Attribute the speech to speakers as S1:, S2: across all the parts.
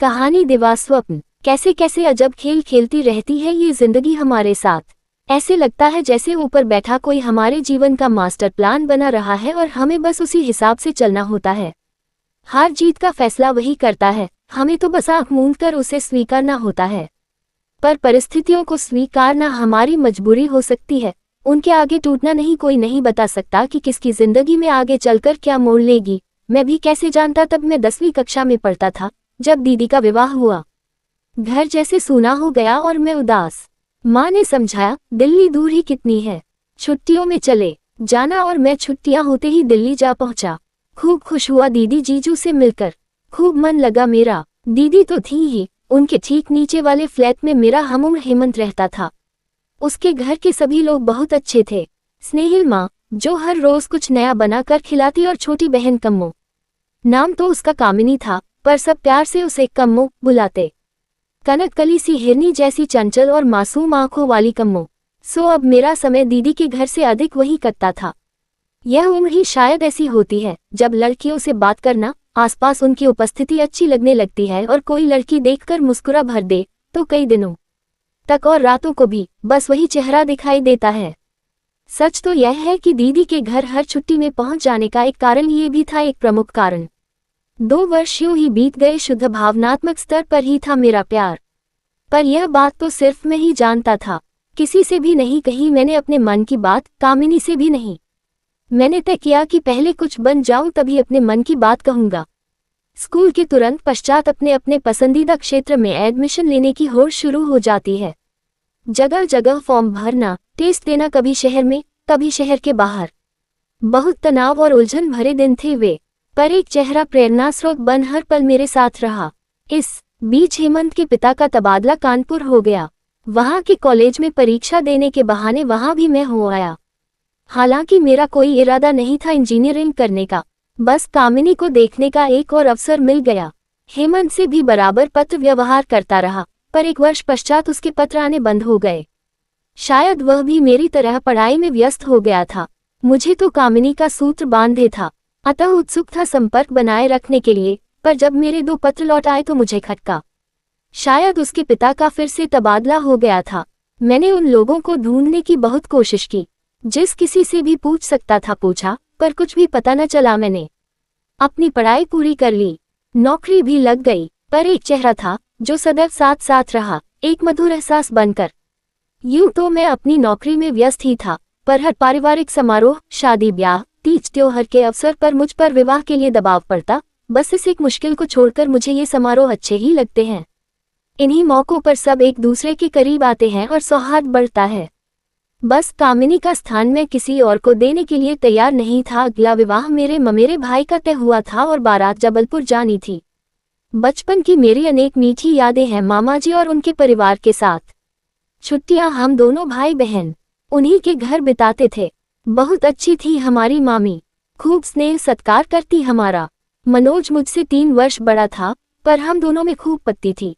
S1: कहानी दिवास्वप्न। कैसे कैसे अजब खेल खेलती रहती है ये जिंदगी हमारे साथ। ऐसे लगता है जैसे ऊपर बैठा कोई हमारे जीवन का मास्टर प्लान बना रहा है और हमें बस उसी हिसाब से चलना होता है। हार जीत का फैसला वही करता है, हमें तो बस आंख मूंद कर उसे स्वीकारना होता है। पर परिस्थितियों को स्वीकारना हमारी मजबूरी हो सकती है, उनके आगे टूटना नहीं। कोई नहीं बता सकता कि किसकी जिंदगी में आगे चलकर क्या मोड़ लेगी। मैं भी कैसे जानता, तब मैं 10वीं कक्षा में पढ़ता था जब दीदी का विवाह हुआ। घर जैसे सूना हो गया और मैं उदास। माँ ने समझाया, दिल्ली दूर ही कितनी है, छुट्टियों में चले जाना। और मैं छुट्टियां होते ही दिल्ली जा पहुंचा। खूब खुश हुआ दीदी जीजू से मिलकर, खूब मन लगा मेरा। दीदी तो थी ही, उनके ठीक नीचे वाले फ्लैट में मेरा हमउम्र हेमंत रहता था। उसके घर के सभी लोग बहुत अच्छे थे। स्नेहिल माँ, जो हर रोज कुछ नया बनाकर खिलाती, और छोटी बहन कम्मो, नाम तो उसका कामिनी था पर सब प्यार से उसे कम्मो बुलाते। कनककली सी हिरनी जैसी चंचल और मासूम आंखों वाली कम्मो। सो अब मेरा समय दीदी के घर से अधिक वही कटता था। यह उम्र ही शायद ऐसी होती है जब लड़कियों से बात करना, आसपास उनकी उपस्थिति अच्छी लगने लगती है, और कोई लड़की देखकर मुस्कुरा भर दे तो कई दिनों तक और रातों को भी बस वही चेहरा दिखाई देता है। सच तो यह है कि दीदी के घर हर छुट्टी में पहुंच जाने का एक कारण ये भी था, एक प्रमुख कारण। 2 वर्ष यूं ही बीत गए, शुद्ध भावनात्मक स्तर पर ही था मेरा प्यार। पर यह बात तो सिर्फ मैं ही जानता था, किसी से भी नहीं कही मैंने अपने मन की बात, कामिनी से भी नहीं। मैंने तय किया कि पहले कुछ बन जाऊं तभी अपने मन की बात कहूंगा। स्कूल के तुरंत पश्चात अपने अपने पसंदीदा क्षेत्र में एडमिशन लेने की होड़ शुरू हो जाती है। जगह जगह फॉर्म भरना, टेस्ट देना, कभी शहर में कभी शहर के बाहर। बहुत तनाव और उलझन भरे दिन थे वे, पर एक चेहरा प्रेरणा स्रोत बन हर पल मेरे साथ रहा। इस बीच हेमंत के पिता का तबादला कानपुर हो गया। वहां के कॉलेज में परीक्षा देने के बहाने वहां भी मैं हो आया। हालांकि मेरा कोई इरादा नहीं था इंजीनियरिंग करने का, बस कामिनी को देखने का एक और अवसर मिल गया। हेमंत से भी बराबर पत्र व्यवहार करता रहा, पर 1 वर्ष पश्चात उसके पत्र आने बंद हो गए। शायद वह भी मेरी तरह पढ़ाई में व्यस्त हो गया था। मुझे तो कामिनी का सूत्र बांधे था, अतः उत्सुक था संपर्क बनाए रखने के लिए। पर जब मेरे 2 पत्र लौट आए तो मुझे खटका। शायद उसके पिता का फिर से तबादला हो गया था। मैंने उन लोगों को ढूंढने की बहुत कोशिश की, जिस किसी से भी पूछ सकता था पूछा, पर कुछ भी पता न चला। मैंने अपनी पढ़ाई पूरी कर ली, नौकरी भी लग गई, पर एक चेहरा था जो सदैव साथ साथ रहा, एक मधुर एहसास बनकर। यूं तो मैं अपनी नौकरी में व्यस्त ही था, पर हर पारिवारिक समारोह, शादी ब्याह, तीज त्योहार के अवसर पर मुझ पर विवाह के लिए दबाव पड़ता। बस इस एक मुश्किल को छोड़कर मुझे ये समारोह अच्छे ही लगते हैं। इन्हीं मौकों पर सब एक दूसरे के करीब आते हैं और सौहार्द बढ़ता है। बस कामिनी का स्थान मैं किसी और को देने के लिए तैयार नहीं था। अगला विवाह मेरे ममेरे भाई का तय हुआ था और बारात जबलपुर जानी थी। बचपन की मेरी अनेक मीठी यादें हैं मामा जी और उनके परिवार के साथ। छुट्टियां हम दोनों भाई बहन उन्हीं के घर बिताते थे। बहुत अच्छी थी हमारी मामी, खूब स्नेह सत्कार करती हमारा। मनोज मुझसे 3 वर्ष बड़ा था, पर हम दोनों में खूब पत्ती थी।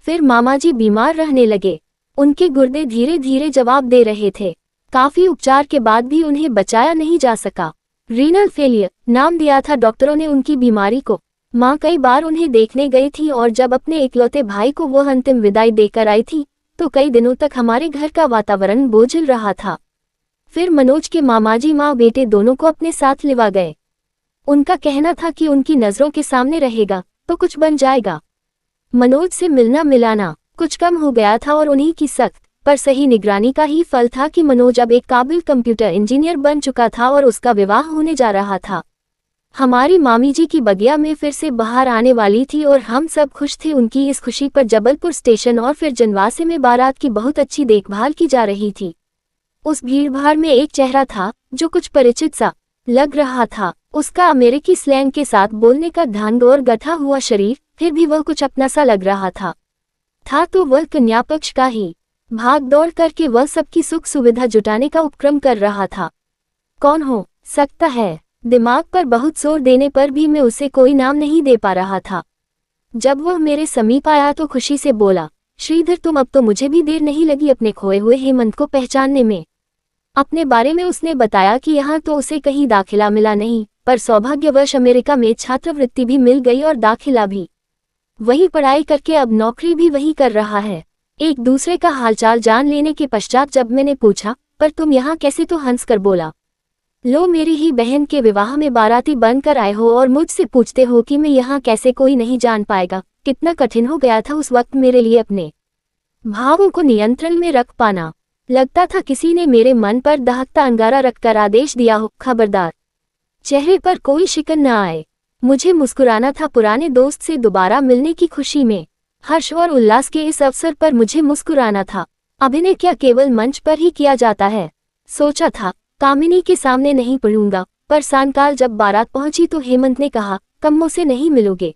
S1: फिर मामा जी बीमार रहने लगे, उनके गुर्दे धीरे धीरे जवाब दे रहे थे। काफी उपचार के बाद भी उन्हें बचाया नहीं जा सका। रीनल फेलियर नाम दिया था डॉक्टरों ने उनकी बीमारी को। माँ कई बार उन्हें देखने गई थी, और जब अपने इकलौते भाई को वह अंतिम विदाई देकर आई थी तो कई दिनों तक हमारे घर का वातावरण बोझिल रहा था। फिर मनोज के मामाजी माँ बेटे दोनों को अपने साथ लिवा गए। उनका कहना था कि उनकी नजरों के सामने रहेगा तो कुछ बन जाएगा। मनोज से मिलना मिलाना कुछ कम हो गया था, और उन्हीं की सख्त पर सही निगरानी का ही फल था कि मनोज अब एक काबिल कंप्यूटर इंजीनियर बन चुका था और उसका विवाह होने जा रहा था। हमारी मामी जी की बगिया में फिर से बहार आने वाली थी और हम सब खुश थे। उनकी इस खुशी पर जबलपुर स्टेशन और फिर जनवासे में बारात की बहुत अच्छी देखभाल की जा रही थी। उस भीड़भाड़ में एक चेहरा था जो कुछ परिचित सा लग रहा था। उसका अमेरिकी स्लैंग के साथ बोलने का ढंग और गठा हुआ शरीर, फिर भी वह कुछ अपना सा लग रहा था तो वह कन्या पक्ष का ही। भाग दौड़ करके वह सबकी सुख सुविधा जुटाने का उपक्रम कर रहा था। कौन हो सकता है? दिमाग पर बहुत जोर देने पर भी मैं उसे कोई नाम नहीं दे पा रहा था। जब वह मेरे समीप आया तो खुशी से बोला, श्रीधर तुम, अब तो मुझे भी देर नहीं लगी अपने खोए हुए हेमंत को पहचानने में। अपने बारे में उसने बताया कि यहाँ तो उसे कहीं दाखिला मिला नहीं, पर सौभाग्यवश अमेरिका में छात्रवृत्ति भी मिल गई और दाखिला भी। वही पढ़ाई करके अब नौकरी भी वही कर रहा है। एक दूसरे का हालचाल जान लेने के पश्चात जब मैंने पूछा, पर तुम यहाँ कैसे, तो हंसकर बोला, लो मेरी ही बहन के विवाह में बाराती बनकर आए हो और मुझसे पूछते हो कि मैं यहाँ कैसे, कोई नहीं जान पाएगा। कितना कठिन हो गया था उस वक्त मेरे लिए अपने भावों को नियंत्रण में रख पाना। लगता था किसी ने मेरे मन पर दहकता अंगारा रखकर आदेश दिया हो, खबरदार, चेहरे पर कोई शिकन न आए। मुझे मुस्कुराना था पुराने दोस्त से दोबारा मिलने की खुशी में। हर्ष और उल्लास के इस अवसर पर मुझे मुस्कुराना था। अभिनय क्या केवल मंच पर ही किया जाता है? सोचा था कामिनी के सामने नहीं पढ़ूंगा, पर सायंकाल जब बारात पहुंची तो हेमंत ने कहा, कम्मों से नहीं मिलोगे,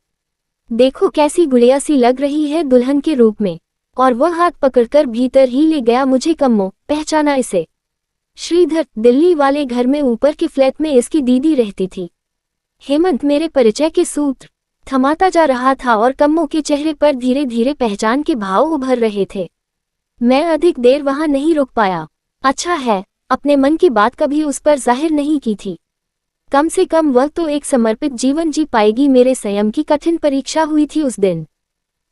S1: देखो कैसी गुड़िया सी लग रही है दुल्हन के रूप में। और वह हाथ पकड़कर भीतर ही ले गया मुझे। कम्मो, पहचाना इसे? श्रीधर, दिल्ली वाले घर में ऊपर के फ्लैट में इसकी दीदी रहती थी। हेमंत मेरे परिचय के सूत्र थमाता जा रहा था और कम्मो के चेहरे पर धीरे धीरे पहचान के भाव उभर रहे थे। मैं अधिक देर वहां नहीं रुक पाया। अच्छा है, अपने मन की बात कभी उस पर जाहिर नहीं की थी। कम से कम वह तो एक समर्पित जीवन जी पाएगी। मेरे संयम की कठिन परीक्षा हुई थी उस दिन।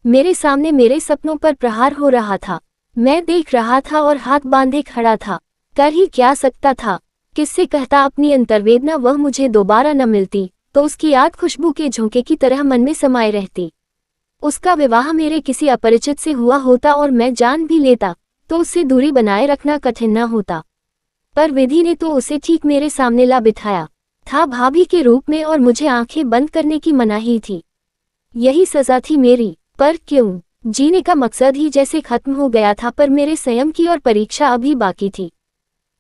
S1: मेरे सामने मेरे सपनों पर प्रहार हो रहा था। मैं देख रहा था और हाथ बांधे खड़ा था। कर ही क्या सकता था? किससे कहता अपनी अंतर्वेदना? वह मुझे दोबारा न मिलती तो उसकी याद खुशबू के झोंके की तरह मन में समाये रहती। उसका विवाह मेरे किसी अपरिचित से हुआ होता और मैं जान भी लेता तो उससे दूरी बनाए रखना कठिन न होता। पर विधि ने तो उसे ठीक मेरे सामने ला बिठाया था, भाभी के रूप में, और मुझे आंखें बंद करने की मनाही थी। यही सजा थी मेरी। पर क्यों? जीने का मकसद ही जैसे खत्म हो गया था, पर मेरे संयम की और परीक्षा अभी बाकी थी।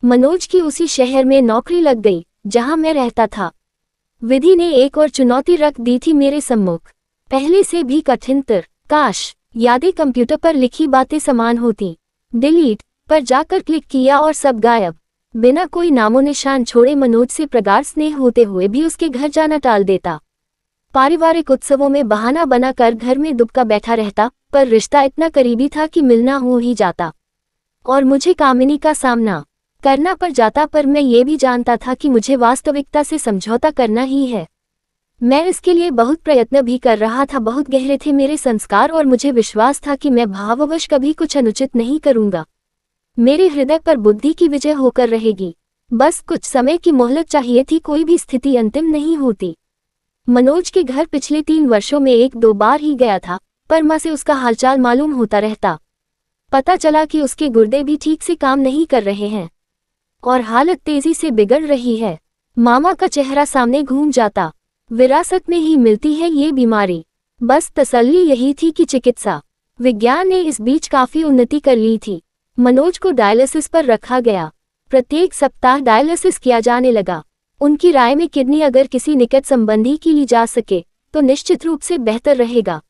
S1: मनोज की उसी शहर में नौकरी लग गई जहां मैं रहता था। विधि ने एक और चुनौती रख दी थी मेरे सम्मुख, पहले से भी कठिनतर। काश यादें कंप्यूटर पर लिखी बातें समान होती। डिलीट पर जाकर क्लिक किया और सब गायब। बिना कोई नामो निशान छोड़े मनोज से प्रगाढ़ स्नेह होते हुए भी उसके घर जाना टाल देता। पारिवारिक उत्सवों में बहाना बनाकर घर में दुबका बैठा रहता, पर रिश्ता इतना करीबी था कि मिलना हो ही जाता। और मुझे कामिनी का सामना करना पड़ जाता, पर मैं ये भी जानता था कि मुझे वास्तविकता से समझौता करना ही है। मैं इसके लिए बहुत प्रयत्न भी कर रहा था। बहुत गहरे थे मेरे संस्कार और मुझे विश्वास था कि मैं भाववश कभी कुछ अनुचित नहीं करूंगा। मेरे हृदय पर बुद्धि की विजय होकर रहेगी। बस कुछ समय की मोहलत चाहिए थी। कोई भी स्थिति अंतिम नहीं होती। मनोज के घर पिछले 3 वर्षों में 1-2 बार ही गया था, पर माँ से उसका हालचाल मालूम होता रहता। पता चला कि उसके गुर्दे भी ठीक से काम नहीं कर रहे हैं और हालत तेजी से बिगड़ रही है। मामा का चेहरा सामने घूम जाता। विरासत में ही मिलती है ये बीमारी। बस तसल्ली यही थी कि चिकित्सा विज्ञान ने इस बीच काफी उन्नति कर ली थी। मनोज को डायलिसिस पर रखा गया। प्रत्येक सप्ताह डायलिसिस किया जाने लगा। उनकी राय में किडनी अगर किसी निकट संबंधी की ली जा सके तो निश्चित रूप से बेहतर रहेगा।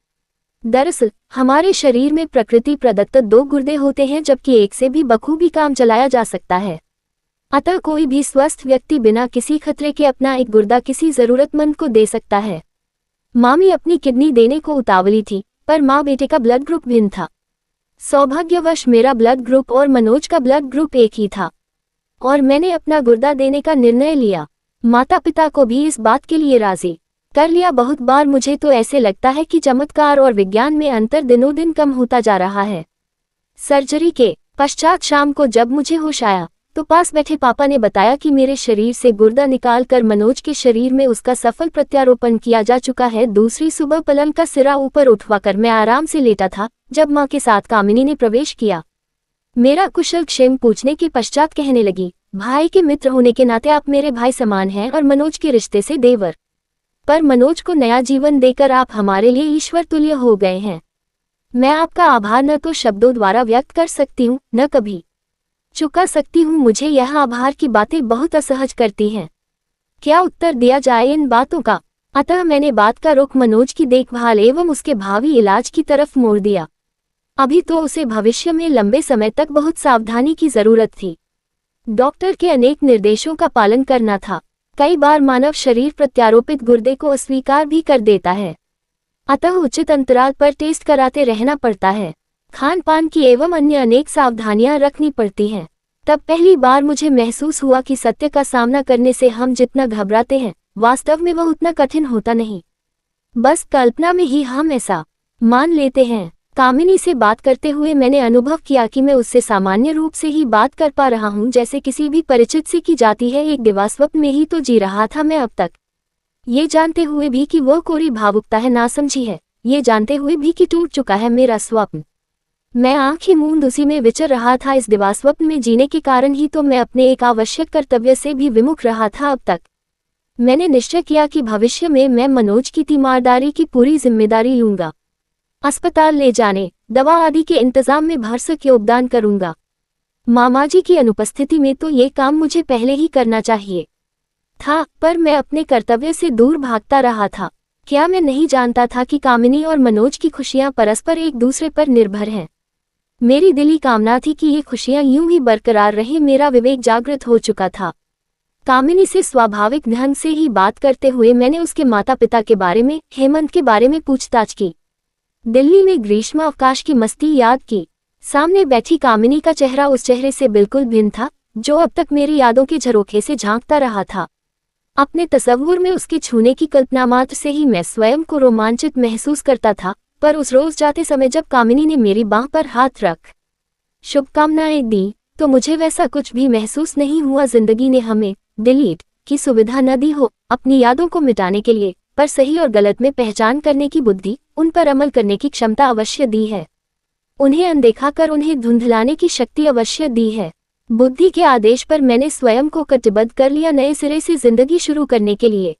S1: दरअसल हमारे शरीर में प्रकृति प्रदत्त 2 गुर्दे होते हैं, जबकि एक से भी बखूबी काम चलाया जा सकता है। अतः कोई भी स्वस्थ व्यक्ति बिना किसी खतरे के अपना एक गुर्दा किसी जरूरतमंद को दे सकता है। मामी अपनी किडनी देने को उतावली थी, पर माँ बेटे का ब्लड ग्रुप भिन्न था। सौभाग्यवश मेरा ब्लड ग्रुप और मनोज का ब्लड ग्रुप एक ही था और मैंने अपना गुर्दा देने का निर्णय लिया। माता पिता को भी इस बात के लिए राजी कर लिया। बहुत बार मुझे तो ऐसे लगता है कि चमत्कार और विज्ञान में अंतर दिनों दिन कम होता जा रहा है। सर्जरी के पश्चात शाम को जब मुझे होश आया तो पास बैठे पापा ने बताया कि मेरे शरीर से गुर्दा निकालकर मनोज के शरीर में उसका सफल प्रत्यारोपण किया जा चुका है। दूसरी सुबह पलंग का सिरा ऊपर उठवाकर मैं आराम से लेटा था जब माँ के साथ कामिनी ने प्रवेश किया। मेरा कुशल क्षेम पूछने के पश्चात कहने लगी, भाई के मित्र होने के नाते आप मेरे भाई समान हैं और मनोज के रिश्ते से देवर। पर मनोज को नया जीवन देकर आप हमारे लिए ईश्वर तुल्य हो गए हैं। मैं आपका आभार न तो शब्दों द्वारा व्यक्त कर सकती हूँ, न कभी चुका सकती हूँ। मुझे यह आभार की बातें बहुत असहज करती हैं। क्या उत्तर दिया जाए इन बातों का? अतः मैंने बात का रुख मनोज की देखभाल एवं उसके भावी इलाज की तरफ मोड़ दिया। अभी तो उसे भविष्य में लंबे समय तक बहुत सावधानी की जरूरत थी। डॉक्टर के अनेक निर्देशों का पालन करना था। कई बार मानव शरीर प्रत्यारोपित गुर्दे को अस्वीकार भी कर देता है, अतः उचित अंतराल पर टेस्ट कराते रहना पड़ता है। खान पान की एवं अन्य अनेक सावधानियां रखनी पड़ती हैं। तब पहली बार मुझे महसूस हुआ कि सत्य का सामना करने से हम जितना घबराते हैं वास्तव में वह उतना कठिन होता नहीं। बस कल्पना में ही हम ऐसा मान लेते हैं। कामिनी से बात करते हुए मैंने अनुभव किया कि मैं उससे सामान्य रूप से ही बात कर पा रहा हूँ, जैसे किसी भी परिचित से की जाती है। एक दिवास्वप्न में ही तो जी रहा था मैं अब तक, ये जानते हुए भी कि वह कोरी भावुकता है, नासमझी है, ये जानते हुए भी कि टूट चुका है मेरा स्वप्न। मैं आंखें मूंद उसी में विचर रहा था। इस दिवास्वप्न में जीने के कारण ही तो मैं अपने एक आवश्यक कर्तव्य से भी विमुख रहा था अब तक। मैंने निश्चय किया कि भविष्य में मैं मनोज की तीमारदारी की पूरी जिम्मेदारी लूंगा। अस्पताल ले जाने, दवा आदि के इंतजाम में भरसक योगदान करूंगा। मामाजी की अनुपस्थिति में तो ये काम मुझे पहले ही करना चाहिए था, पर मैं अपने कर्तव्य से दूर भागता रहा था। क्या मैं नहीं जानता था कि कामिनी और मनोज की खुशियां परस्पर एक दूसरे पर निर्भर हैं। मेरी दिली कामना थी कि ये खुशियां यूं ही बरकरार रहें। मेरा विवेक जागृत हो चुका था। कामिनी से स्वाभाविक ढंग से ही बात करते हुए मैंने उसके माता पिता के बारे में, हेमंत के बारे में पूछताछ की। दिल्ली में ग्रीष्म अवकाश की मस्ती याद की। सामने बैठी कामिनी का चेहरा उस चेहरे से बिल्कुल भिन्न था जो अब तक मेरी यादों के झरोखे से झांकता रहा था। अपने तसव्वुर में उसके छूने की कल्पना मात्र से ही मैं स्वयं को रोमांचित महसूस करता था, पर उस रोज जाते समय जब कामिनी ने मेरी बांह पर हाथ रख शुभकामनाएं दी तो मुझे वैसा कुछ भी महसूस नहीं हुआ। जिंदगी ने हमें डिलीट की सुविधा न दी हो अपनी यादों को मिटाने के लिए, पर सही और गलत में पहचान करने की बुद्धि, उन पर अमल करने की क्षमता अवश्य दी है। उन्हें अनदेखा कर उन्हें धुंधलाने की शक्ति अवश्य दी है। बुद्धि के आदेश पर मैंने स्वयं को कटिबद्ध कर लिया नए सिरे से जिंदगी शुरू करने के लिए।